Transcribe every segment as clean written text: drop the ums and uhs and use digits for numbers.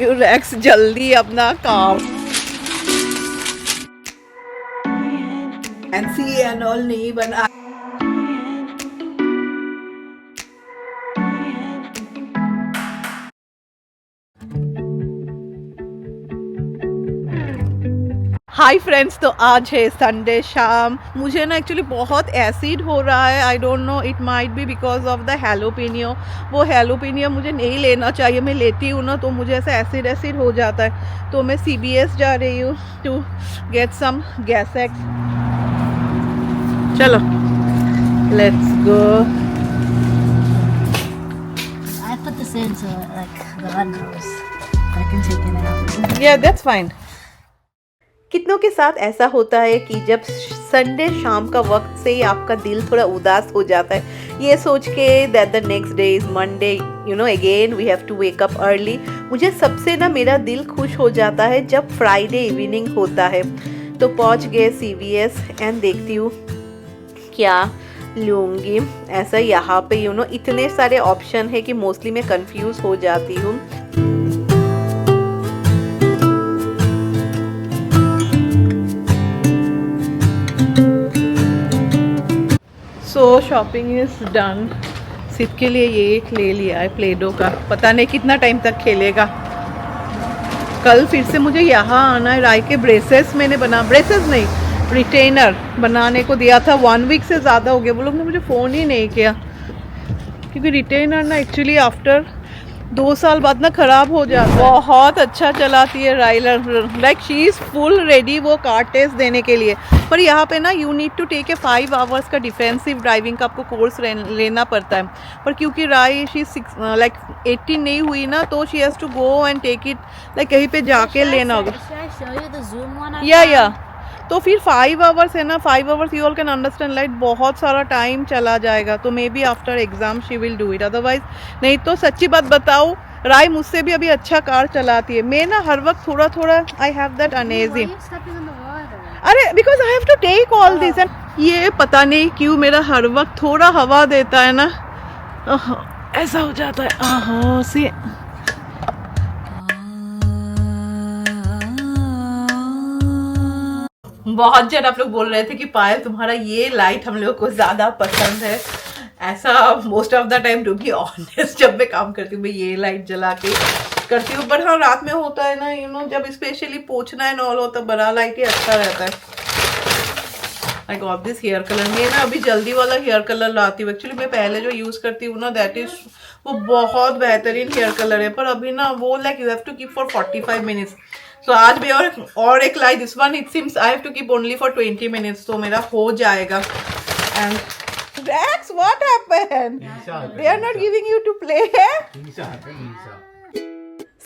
Racks जल्दी अपना काम फैंसी एंड ऑल नहीं बना। हाय फ्रेंड्स, तो आज है संडे शाम। मुझे ना एक्चुअली बहुत एसिड हो रहा है। I don't know, it might be because of the jalapeno. वो हेलोपिनियो मुझे नहीं लेना चाहिए, मैं लेती हूँ ना तो मुझे ऐसा एसिड एसिड हो जाता है। तो मैं CBS जा रही हूँ to get some gas X. चलो let's go. I put this in so like the red goes. I can take it out. या दैट्स फाइन। कितनों के साथ ऐसा होता है कि जब संडे शाम का वक्त से ही आपका दिल थोड़ा उदास हो जाता है, ये सोच के that the next day is Monday, you know, again we have to wake up early. मुझे सबसे ना मेरा दिल खुश हो जाता है जब फ्राइडे इवनिंग होता है। तो पहुंच गए CBS एंड देखती हूँ क्या लूँगी। ऐसा यहाँ पे यू नो इतने सारे ऑप्शन है कि मोस्टली मैं कंफ्यूज हो जाती हूँ। सो शॉपिंग इज डन। सिर्फ के लिए ये एक ले लिया है प्ले डो का, पता नहीं कितना टाइम तक खेलेगा। कल फिर से मुझे यहाँ आना है। राय के ब्रेसेस मैंने ब्रेसेस नहीं, रिटेनर बनाने को दिया था। 1 वीक से ज़्यादा हो गया, वो लोग ने मुझे फ़ोन ही नहीं किया, क्योंकि रिटेनर ना एक्चुअली आफ्टर 2 साल बाद ना ख़राब हो जाता है। बहुत अच्छा चलाती है राइलर, like she is full ready वो कार टेस्ट देने के लिए। पर यहाँ पे ना you need to take a 5 hours का डिफेंसिव ड्राइविंग का आपको कोर्स लेना पड़ता है। पर क्योंकि राय शी 18 नहीं हुई ना, तो she has to go and take it, like कहीं पे जाके लेना होगा। Should I show you the Zoom one? I या तो फिर 5 आवर्स है ना, 5 hours you all can understand, like बहुत सारा टाइम चला जाएगा। तो may be after exam she will do it, otherwise नहीं। तो सच्ची बात बताऊँ, राय मुझसे भी अभी अच्छा कार चलाती है। मैं ना हर वक्त थोड़ा थोड़ा I have that Why uneasy. are you stepping in the water? अरे because I have to take all this and ये पता नहीं क्यों मेरा हर वक्त थोड़ा हवा देता है ना, ऐसा हो जाता है। आहो सी बहुत जन आप लोग बोल रहे थे कि पायल तुम्हारा ये लाइट हम लोग को ज़्यादा पसंद है। ऐसा most of the time to be honest, जब मैं काम करती हूँ मैं ये लाइट जला के करती हूँ। पर हाँ, रात में होता है ना, यू नो, जब स्पेशली पोंछना है नॉल होता, बड़ा लाइट ही अच्छा रहता है। I got this hair colour. मैं ना अभी जल्दी वाला हेयर कलर लाती हूँ। एक्चुअली मैं पहले जो यूज़ करती हूँ ना, दैट इज़ वो बहुत बेहतरीन हेयर कलर है। पर अभी ना वो like you have to keep for 45 minutes. So आज भी और एक like this one, it seems I have to keep only for 20 minutes, तो मेरा हो जाएगा। And Rex, what happened? They are not giving you to play है?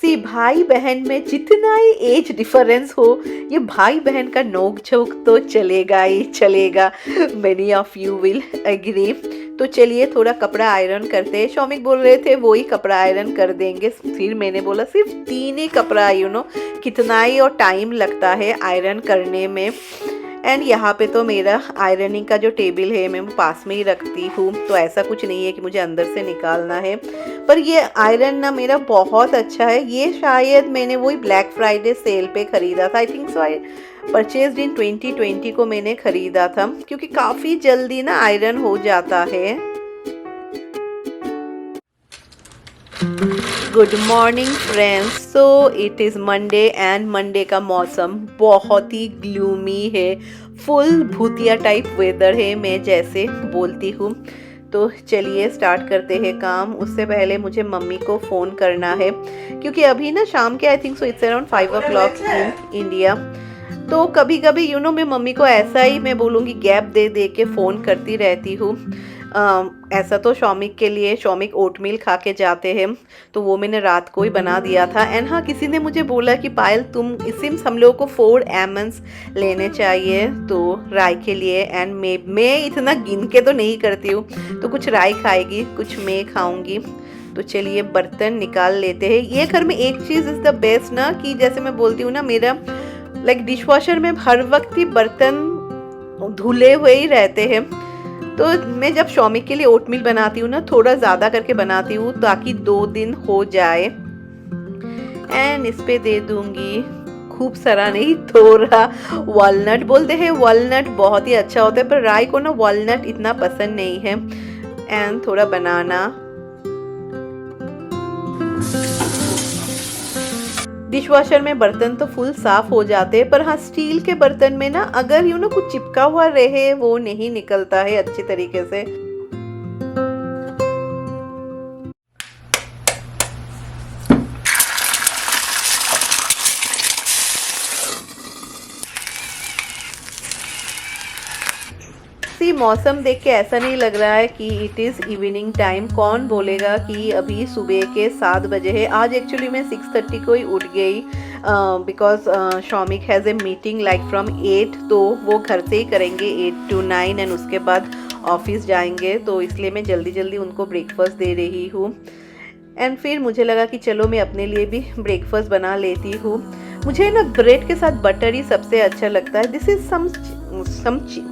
सी भाई बहन में जितना ही एज डिफरेंस हो, ये भाई बहन का नोक झोंक तो चलेगा ही चलेगा। Many of you will agree. तो चलिए थोड़ा कपड़ा आयरन करते हैं। शौमिक बोल रहे थे वो ही कपड़ा आयरन कर देंगे। फिर मैंने बोला सिर्फ 3 ही कपड़ा, यू नो कितना ही और टाइम लगता है आयरन करने में। एंड यहाँ पे तो मेरा आयरनिंग का जो टेबल है मैं पास में ही रखती हूँ, तो ऐसा कुछ नहीं है कि मुझे अंदर से निकालना है। पर ये आयरन ना मेरा बहुत अच्छा है। ये शायद मैंने वही ब्लैक फ्राइडे सेल पे ख़रीदा था। आई थिंक सो आई परचेज्ड इन 2020 को मैंने ख़रीदा था, क्योंकि काफ़ी जल्दी ना आयरन हो जाता है। Good morning friends. So it is Monday and Monday का मौसम बहुत ही ग्लूमी है, फुल भूतिया टाइप वेदर है, मैं जैसे बोलती हूँ। तो चलिए स्टार्ट करते हैं काम। उससे पहले मुझे मम्मी को फ़ोन करना है, क्योंकि अभी ना शाम के आई think so it's around 5 o'clock in India. तो कभी कभी यू नो मैं मम्मी को ऐसा ही मैं बोलूँगी गैप दे दे के फ़ोन करती रहती हूँ। ऐसा तो शौमिक के लिए, शौमिक ओटमील खा के जाते हैं, तो वो मैंने रात को ही बना दिया था। एंड हाँ, किसी ने मुझे बोला कि पायल तुम सिम्स हम लोगों को 4 almonds लेने चाहिए तो राय के लिए। एंड मैं इतना गिन के तो नहीं करती हूँ, तो कुछ राय खाएगी कुछ मैं खाऊंगी। तो चलिए बर्तन निकाल लेते हैं। ये घर में एक चीज़ इज़ द बेस्ट ना, कि जैसे मैं बोलती हूँ ना, मेरा लाइक डिशवॉशर में हर वक्त ही बर्तन धुले हुए ही रहते हैं। तो मैं जब शौमिक के लिए ओटमील बनाती हूँ ना, थोड़ा ज़्यादा करके बनाती हूँ ताकि 2 दिन हो जाए। एंड इस पे दे दूंगी खूब सारा नहीं, थोड़ा वॉलनट। बोलते हैं वॉलनट बहुत ही अच्छा होता है, पर राय को ना वॉलनट इतना पसंद नहीं है। एंड थोड़ा बनाना। डिशवॉशर में बर्तन तो फुल साफ हो जाते हैं, पर हाँ स्टील के बर्तन में ना अगर कुछ चिपका हुआ रहे वो नहीं निकलता है अच्छी तरीके से। मौसम देख के ऐसा नहीं लग रहा है कि इट इज़ इवनिंग टाइम। कौन बोलेगा कि अभी सुबह के 7 बजे है। आज एक्चुअली मैं 6:30 को ही उठ गई because Shoumik has a meeting like from 8, तो वो घर से ही करेंगे 8 to 9 एंड उसके बाद ऑफिस जाएंगे, तो इसलिए मैं जल्दी जल्दी उनको ब्रेकफास्ट दे रही हूँ। एंड फिर मुझे लगा कि चलो मैं अपने लिए भी ब्रेकफास्ट बना लेती हूँ। मुझे ना ब्रेड के साथ बटर ही सबसे अच्छा लगता है। This is some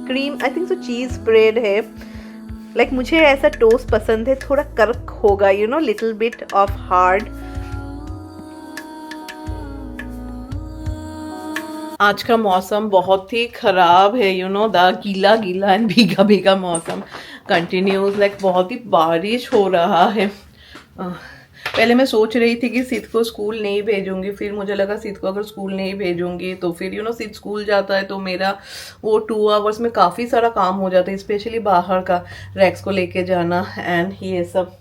cream, I think so cheese bread है। लाइक मुझे ऐसा टोस्ट पसंद है, थोड़ा कर्क होगा, लिटिल बिट ऑफ हार्ड। आज का मौसम बहुत ही खराब है, द गीला गीला एंड भीगा भीगा मौसम कंटिन्यूज, लाइक बहुत ही बारिश हो रहा है। पहले मैं सोच रही थी कि सिद्ध को स्कूल नहीं भेजूंगी, फिर मुझे लगा सिद्ध को अगर स्कूल नहीं भेजूंगी तो फिर सिद्ध स्कूल जाता है तो मेरा वो 2 आवर्स में काफ़ी सारा काम हो जाता है, स्पेशली बाहर का रैक्स को लेके जाना एंड ये सब।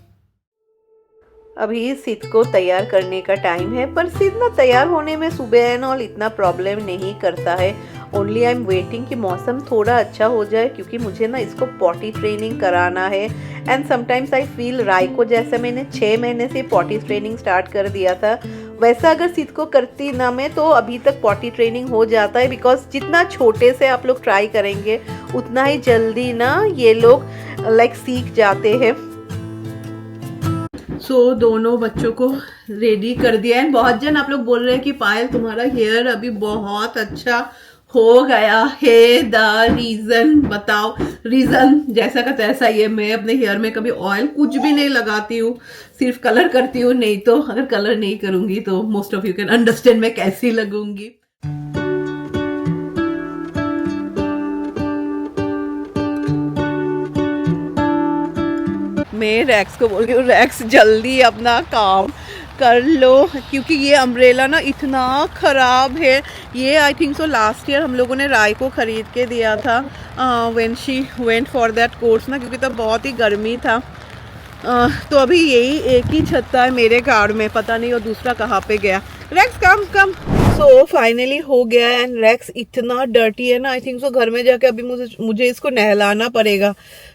अभी सिद्ध को तैयार करने का टाइम है, पर सिद्ध ना तैयार होने में सुबह एंड ऑल इतना प्रॉब्लम नहीं करता है। ओनली आई एम वेटिंग कि मौसम थोड़ा अच्छा हो जाए, क्योंकि मुझे ना इसको पॉटी ट्रेनिंग कराना है। एंड समटाइम्स आई फील राय को जैसे मैंने 6 महीने से पॉटी ट्रेनिंग स्टार्ट कर दिया था, वैसा अगर सिद्ध को करती ना मैं तो अभी तक पॉटी ट्रेनिंग हो जाता है। बिकॉज जितना छोटे से आप लोग ट्राई करेंगे उतना ही जल्दी ना ये लोग लाइक सीख जाते हैं। सो दोनों बच्चों को रेडी कर दिया है। बहुत जन आप लोग बोल रहे हैं कि पायल तुम्हारा हेयर अभी बहुत अच्छा हो गया है, द रीज़न बताओ। रीज़न जैसा का तैसा ये, मैं अपने हेयर में कभी ऑयल कुछ भी नहीं लगाती हूँ, सिर्फ कलर करती हूँ। नहीं तो अगर कलर नहीं करूँगी तो most of you can understand मैं कैसी लगूंगी। मैं रैक्स को बोल रही हूँ, रैक्स जल्दी अपना काम कर लो, क्योंकि ये अम्ब्रेला ना इतना ख़राब है। ये आई थिंक सो लास्ट ईयर हम लोगों ने राय को ख़रीद के दिया था when she went for that course ना, क्योंकि तब बहुत ही गर्मी था। तो अभी यही एक ही छत्ता है मेरे कार में, पता नहीं वो दूसरा कहाँ पे गया। रैक्स कम कम। सो फाइनली हो गया एंड रैक्स इतना डर्टी है ना, आई थिंक सो घर में जाके अभी मुझे इसको नहलाना पड़ेगा।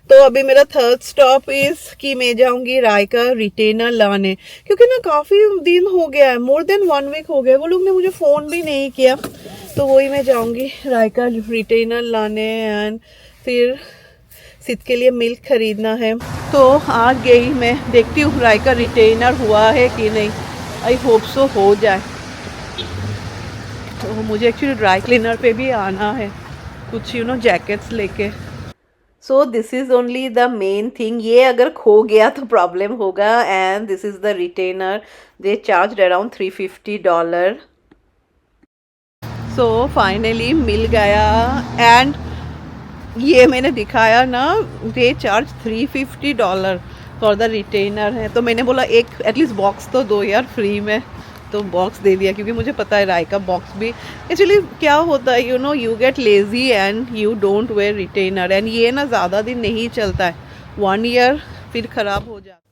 तो अभी मेरा 3rd स्टॉप इज कि मैं जाऊंगी राय का रिटेनर लाने, क्योंकि ना काफ़ी दिन हो गया है, मोर देन 1 वीक हो गया, वो लोग ने मुझे फ़ोन भी नहीं किया। तो वही मैं जाऊंगी राय का रिटेनर लाने एंड फिर सिद्ध के लिए मिल्क खरीदना है। तो आ गई मैं, देखती हूँ राय का रिटेनर हुआ है कि नहीं। आई होप सो हो जाए। तो मुझे एक्चुअली ड्राई क्लीनर पे भी आना है कुछ जैकेट्स लेके। So this is only the main thing. ये अगर खो गया तो प्रॉब्लम होगा। And this is the retainer, they charge around $350। So finally मिल गया एंड ये मैंने दिखाया ना, they charge $350 for the retainer है। तो मैंने बोला एक एटलीस्ट बॉक्स तो दो यार फ्री में, तो बॉक्स दे दिया, क्योंकि मुझे पता है राय का बॉक्स भी एक्चुअली क्या होता है, you get lazy and you don't wear retainer. And ये ना ज़्यादा दिन नहीं चलता है, 1 ईयर फिर ख़राब हो जाता है।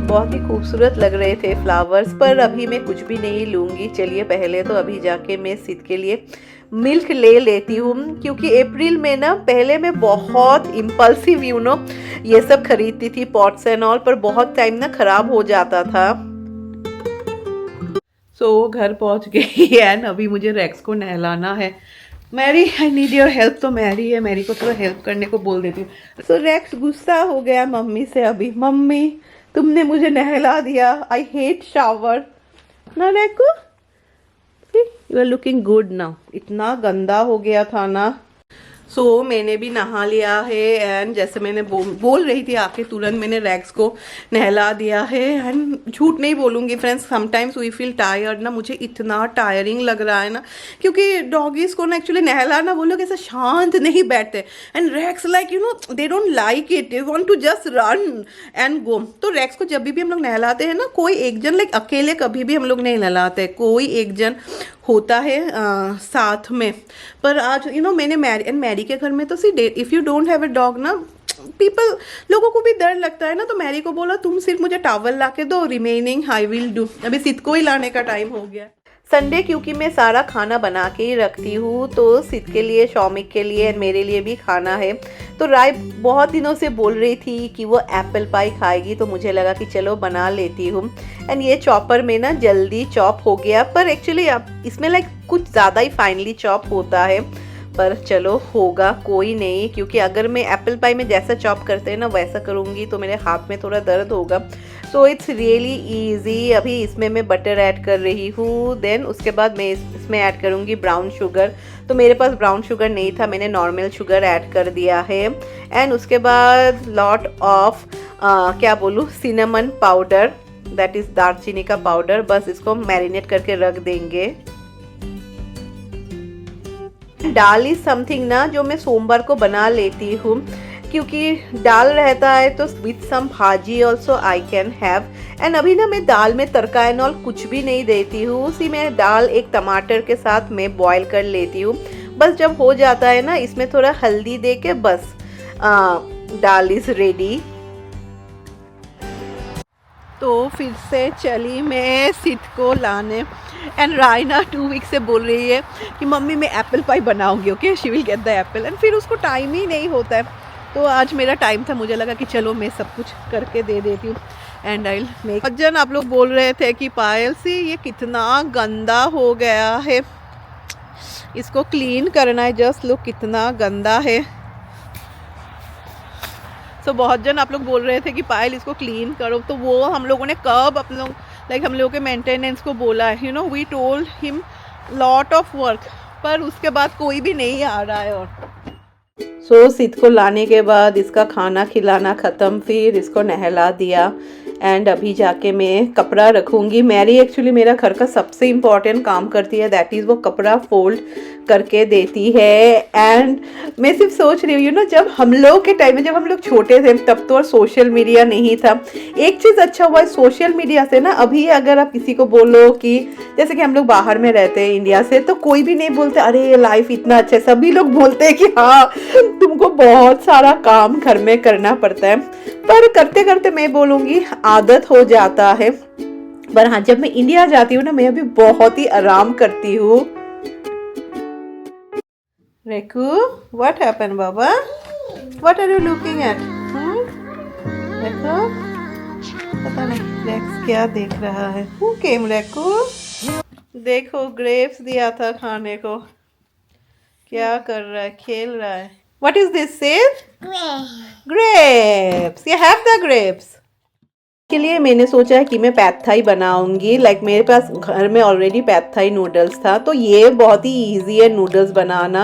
बहुत ही खूबसूरत लग रहे थे फ्लावर्स, पर अभी मैं कुछ भी नहीं लूँगी। चलिए पहले तो अभी जाके मैं सिद्ध के लिए मिल्क ले लेती हूँ, क्योंकि अप्रैल में ना पहले मैं बहुत इम्पल्सिव ये सब खरीदती थी पॉट्स एंड ऑल, पर बहुत टाइम ना ख़राब हो जाता था। सो घर पहुँच गई एंड अभी मुझे रैक्स को नहलाना है। Mary I need your help. तो मैरी है, मैरी को थोड़ा हेल्प करने को बोल देती हूँ। सो रैक्स गुस्सा हो गया मम्मी से अभी, मम्मी तुमने मुझे नहला दिया, आई हेट शावर ना। रैको you are looking good now. इतना गंदा हो गया था ना, सो मैंने भी नहा लिया है एंड जैसे मैंने बोल रही थी आके तुरंत मैंने रैक्स को नहला दिया है। एंड झूठ नहीं बोलूँगी friends, sometimes we feel tired ना, मुझे इतना टायरिंग लग रहा है ना, क्योंकि डॉगीज़ को ना एक्चुअली नहलाना वो लोग ऐसा शांत नहीं बैठते and Rex like you know they don't like it, they want to just run and go. तो रैक्स को जब भी हम लोग नहलाते हैं ना, कोई एक जन लाइक अकेले कभी भी हम लोग नहीं नहलाते, कोई एक जन होता है साथ में। पर आज यू नो मैंने मैरी के घर में तो सी if you don't have a dog ना, पीपल लोगों को भी डर लगता है ना, तो मैरी को बोला तुम सिर्फ मुझे टॉवल ला के दो, रिमेनिंग आई विल डू। अभी सिद्ध को ही लाने का टाइम हो गया। संडे क्योंकि मैं सारा खाना बना के ही रखती हूँ, तो सिद्ध के लिए, शौमिक के लिए, मेरे लिए भी खाना है। तो राय बहुत दिनों से बोल रही थी कि वो एप्पल पाई खाएगी, तो मुझे लगा कि चलो बना लेती हूँ। एंड ये चॉपर में ना जल्दी चॉप हो गया, पर एक्चुअली आप इसमें लाइक कुछ ज़्यादा ही फाइनली चॉप होता है, पर चलो होगा कोई नहीं, क्योंकि अगर मैं एप्पल पाई में जैसा चॉप करते हैं ना वैसा करूँगी तो मेरे हाथ में थोड़ा दर्द होगा। So it's really easy. अभी इसमें मैं बटर ऐड कर रही हूँ, देन उसके बाद मैं इसमें ऐड करूँगी ब्राउन शुगर। तो मेरे पास ब्राउन शुगर नहीं था, मैंने नॉर्मल शुगर ऐड कर दिया है। एंड उसके बाद लॉट ऑफ क्या बोलूँ, सिनेमन पाउडर, दैट इज़ दालचीनी का पाउडर। बस इसको मैरिनेट करके रख देंगे। दाल इज समथिंग ना जो मैं सोमवार को बना लेती हूँ, क्योंकि दाल रहता है तो विथ सम भाजी also I can have. And अभी ना मैं दाल में तड़का एंड ऑल कुछ भी नहीं देती हूँ, उसी में दाल एक टमाटर के साथ मैं बॉईल कर लेती हूँ। बस जब हो जाता है ना, इसमें थोड़ा हल्दी दे के बस दाल इज़ रेडी। तो फिर से चली मैं सिद्ध को लाने। एंड रायना 2 वीक से बोल रही है कि मम्मी मैं एप्पल पाई बनाऊंगी, okay she will get the Apple. And फिर उसको टाइम ही नहीं होता है, तो आज मेरा टाइम था, मुझे लगा कि चलो मैं सब कुछ करके दे देती हूँ। एंड आई मेक जन आप लोग बोल रहे थे कि पायल सी ये कितना गंदा हो गया है, इसको क्लीन करना है। जस्ट लुक कितना गंदा है। सो बहुत जन आप लोग बोल रहे थे कि पायल इसको क्लीन करो, तो वो हम लोगों ने कब अपने लोग लाइक हम लोगों के मेंटेनेंस को बोला है, you know we told him lot of work, पर उसके बाद कोई भी नहीं आ रहा है। और सो सिद्ध को लाने के बाद इसका खाना खिलाना ख़त्म, फिर इसको नहला दिया। एंड अभी जाके मैं कपड़ा रखूँगी। मैरी एक्चुअली मेरा घर का सबसे इम्पॉर्टेंट काम करती है, दैट इज़ वो कपड़ा फोल्ड करके देती है। एंड मैं सिर्फ सोच रही हूँ, यू नो जब हम लोग के टाइम में, जब हम लोग छोटे थे तब तो सोशल मीडिया नहीं था। एक चीज़ अच्छा हुआ है सोशल मीडिया से ना, अभी अगर आप किसी को बोलो कि जैसे कि हम लोग बाहर में रहते हैं इंडिया से, तो कोई भी नहीं बोलते अरे ये लाइफ इतना अच्छा है। सभी लोग बोलते हैं कि हाँ तुमको बहुत सारा काम घर में करना पड़ता है, पर करते करते मैं बोलूँगी आदत हो जाता है। पर हाँ जब मैं इंडिया जाती हूँ ना, मैं अभी बहुत ही आराम करती हूँ। रेकू, what happened Baba? What are you looking at? रेकू, पता नहीं रेक्स क्या देख रहा है। Who came रेकू? देखो ग्रेप्स दिया था खाने को, क्या कर रहा है, खेल रहा है। What is this, Sid? Grapes. You have the grapes. के लिए मैंने सोचा है कि मैं पैड थाई बनाऊंगी। लाइक मेरे पास घर में ऑलरेडी पैड थाई नूडल्स था, तो ये बहुत ही इजी है नूडल्स बनाना।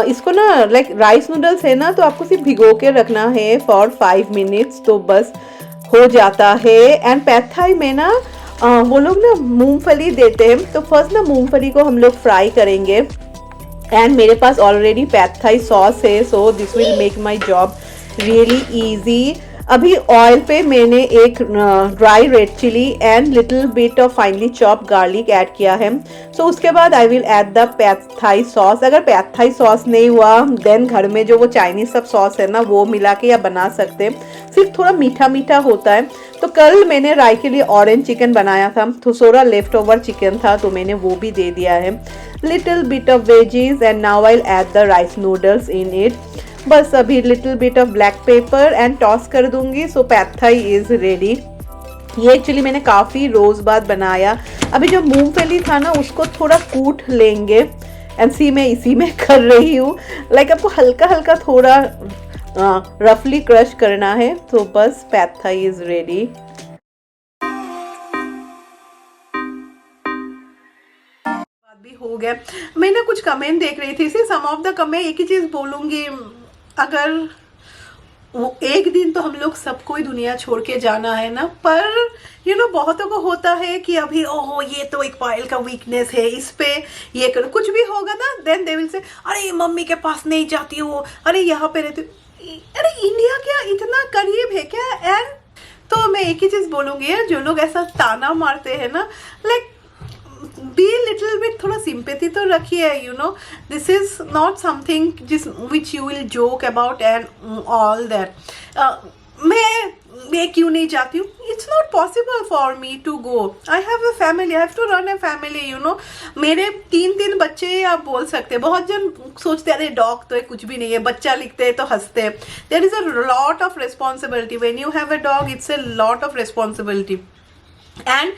इसको ना लाइक राइस नूडल्स है ना, तो आपको सिर्फ भिगो के रखना है फॉर 5 मिनट्स, तो बस हो जाता है। एंड पैड थाई में ना वो लोग ना मूंगफली देते हैं, तो फर्स्ट ना मूंगफली को हम लोग फ्राई करेंगे। एंड मेरे पास ऑलरेडी पैड थाई सॉस है, so this will make my job really easy. अभी ऑयल पे मैंने एक dry red chilli and little bit of finely chop garlic add किया है। सो उसके बाद I will add the pad Thai sauce. अगर पैड थाई सॉस नहीं हुआ देन घर में जो वो चाइनीज सब सॉस है ना, वो मिला के या बना सकते हैं, सिर्फ थोड़ा मीठा मीठा होता है। तो कल मैंने राय के लिए ऑरेंज चिकन बनाया था, तो थोड़ा लेफ्ट ओवर चिकन था, तो मैंने वो भी दे दिया है। Little bit of veggies and now I will add the rice noodles in it. बस अभी little bit of black pepper and toss कर दूंगी। सो पैड थाई इज रेडी। ये एक्चुअली मैंने काफ़ी रोज़ बाद बनाया। अभी जो मूंगफली था ना, उसको थोड़ा कूट लेंगे। एंड सी मैं इसी में कर रही हूँ, लाइक आपको हल्का हल्का थोड़ा रफली क्रश करना है, तो बस पैड थाई इज रेडी। भी हो गया। मैं ना कुछ कमेंट देख रही थी, सी सम ऑफ द कमेंट, एक ही चीज़ बोलूँगी, अगर वो एक दिन तो हम लोग सबको ही दुनिया छोड़ के जाना है ना, पर बहुतों को होता है कि अभी ओहो ये तो एक पायल का वीकनेस है, इस पे ये करो, कुछ भी होगा ना, देन दे विल से अरे मम्मी के पास नहीं जाती हो, अरे यहाँ पे रहती हो, अरे इंडिया क्या इतना करीब है क्या। एंड तो मैं एक ही चीज़ बोलूँगी यार, जो लोग ऐसा ताना मारते हैं ना, लाइक बी लिटिल बिट, थोड़ा सिंपैथी तो रखिए, दिस इज नॉट समथिंग जिस which you will joke about and all that. मैं क्यों नहीं जाती हूँ, it's not possible for me to go, I have a family, I have to run a family, मेरे 3 बच्चे आप बोल सकते हैं। बहुत जन सोचते हैं अरे डॉग तो कुछ भी नहीं है, बच्चा लिखते हैं तो हंसते हैं, there is a lot of responsibility when you have a dog, it's a lot of responsibility. And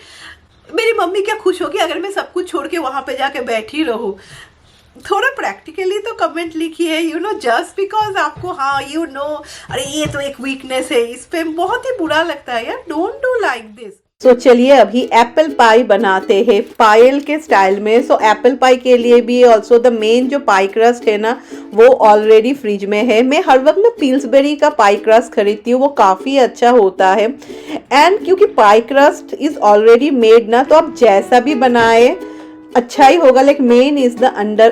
मेरी मम्मी क्या खुश होगी अगर मैं सब कुछ छोड़ के वहाँ पे जाके बैठी रहूँ। थोड़ा प्रैक्टिकली तो कमेंट लिखिए, जस्ट बिकॉज आपको अरे ये तो एक वीकनेस है, इस पे बहुत ही बुरा लगता है यार, डोंट डू लाइक दिस। तो चलिए अभी एप्पल पाई बनाते हैं पायल के स्टाइल में। सो एप्पल पाई के लिए भी ऑल्सो द मेन जो पाई क्रस्ट है ना, वो ऑलरेडी फ्रिज में है। मैं हर वक्त ना पिल्सबेरी का पाई क्रस्ट खरीदती हूँ, वो काफ़ी अच्छा होता है। एंड क्योंकि पाई क्रस्ट इज ऑलरेडी मेड ना, तो आप जैसा भी बनाए अच्छा ही होगा। लाइक मेन इज द अंदर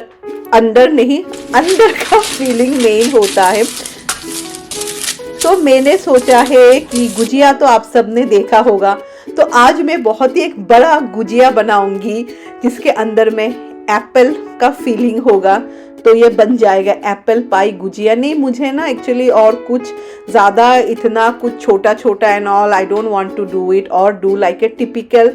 का फीलिंग मेन होता है। तो मैंने सोचा है कि गुजिया तो आप सबने देखा होगा, तो आज मैं बहुत ही एक बड़ा गुजिया बनाऊंगी जिसके अंदर में एप्पल का फीलिंग होगा। तो ये बन जाएगा एप्पल पाई गुजिया। नहीं, मुझे ना एक्चुअली और कुछ ज़्यादा इतना कुछ छोटा छोटा and all, I don't want to do it or do like a typical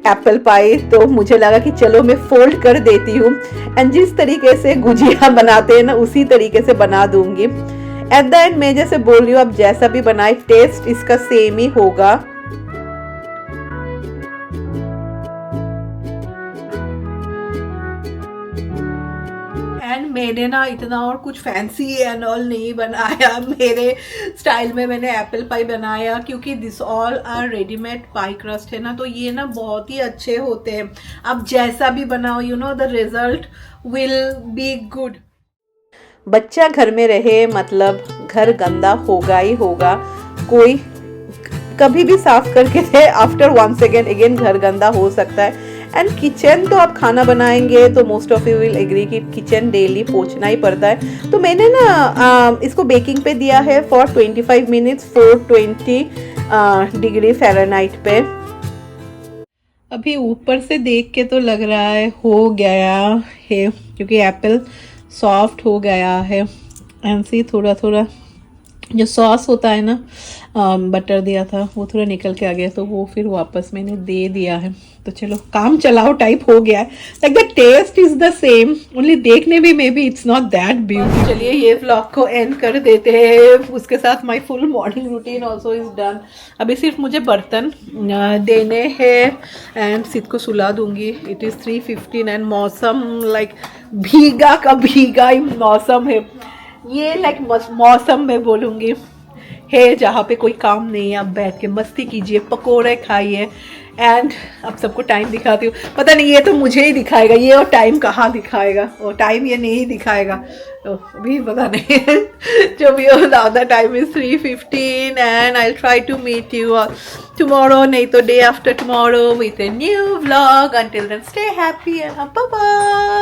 apple pie. तो मुझे लगा कि चलो मैं फोल्ड कर देती हूँ एंड जिस तरीके से गुजिया बनाते हैं ना, उसी तरीके से बना दूंगी। एट द एंड मैं जैसे बोल रही हूँ, आप जैसा भी बनाए टेस्ट इसका सेम ही होगा। एंड मैंने ना इतना और कुछ फैंसी एंड ऑल नहीं बनाया, मेरे स्टाइल में मैंने एप्पल पाई बनाया, क्योंकि this all are readymade pie crust है ना, तो ये ना बहुत ही अच्छे होते हैं। आप जैसा भी बनाओ, the result will be good. बच्चा घर में रहे मतलब घर गंदा होगा ही होगा, कोई कभी भी साफ करके दे, आफ्टर 1 सेकेंड अगेन घर गंदा हो सकता है। एंड किचन तो आप खाना बनाएंगे तो most of you will agree कि किचन डेली पोंछना ही पड़ता है। तो मैंने ना इसको बेकिंग पे दिया है फॉर 25 मिनट्स 420 डिग्री फ़ारेनहाइट पे। अभी ऊपर से देख के तो लग रहा है हो गया है, क्योंकि एप्पल सॉफ्ट हो गया है। एंड सी थोड़ा थोड़ा जो सॉस होता है ना, बटर दिया था वो थोड़ा निकल के आ गया, तो वो फिर वापस मैंने दे दिया है। तो चलो काम चलाओ टाइप हो गया है। Like the taste is the same, only देखने में may be it's not that beautiful. चलिए ये व्लॉग को एंड कर देते हैं, उसके साथ my full morning routine also is done. अभी सिर्फ मुझे बर्तन देने हैं एंड सिद्ध को सुला दूंगी। इट इज़ 3:15 एंड मौसम लाइक भीगा का भीगा ही मौसम है ये, लाइक मौसम में बोलूँगी है जहाँ पे कोई काम नहीं है, आप बैठ के मस्ती कीजिए, पकोड़े खाइए। एंड अब सबको टाइम दिखाती हूँ, पता नहीं ये तो मुझे ही दिखाएगा ये, और टाइम कहाँ दिखाएगा, और टाइम ये नहीं दिखाएगा, तो अभी पता नहीं जो भी हो। Now the time is 3:15 and I try to meet you tomorrow, नहीं तो day after tomorrow with a new vlog. Until then, stay happy and bye bye.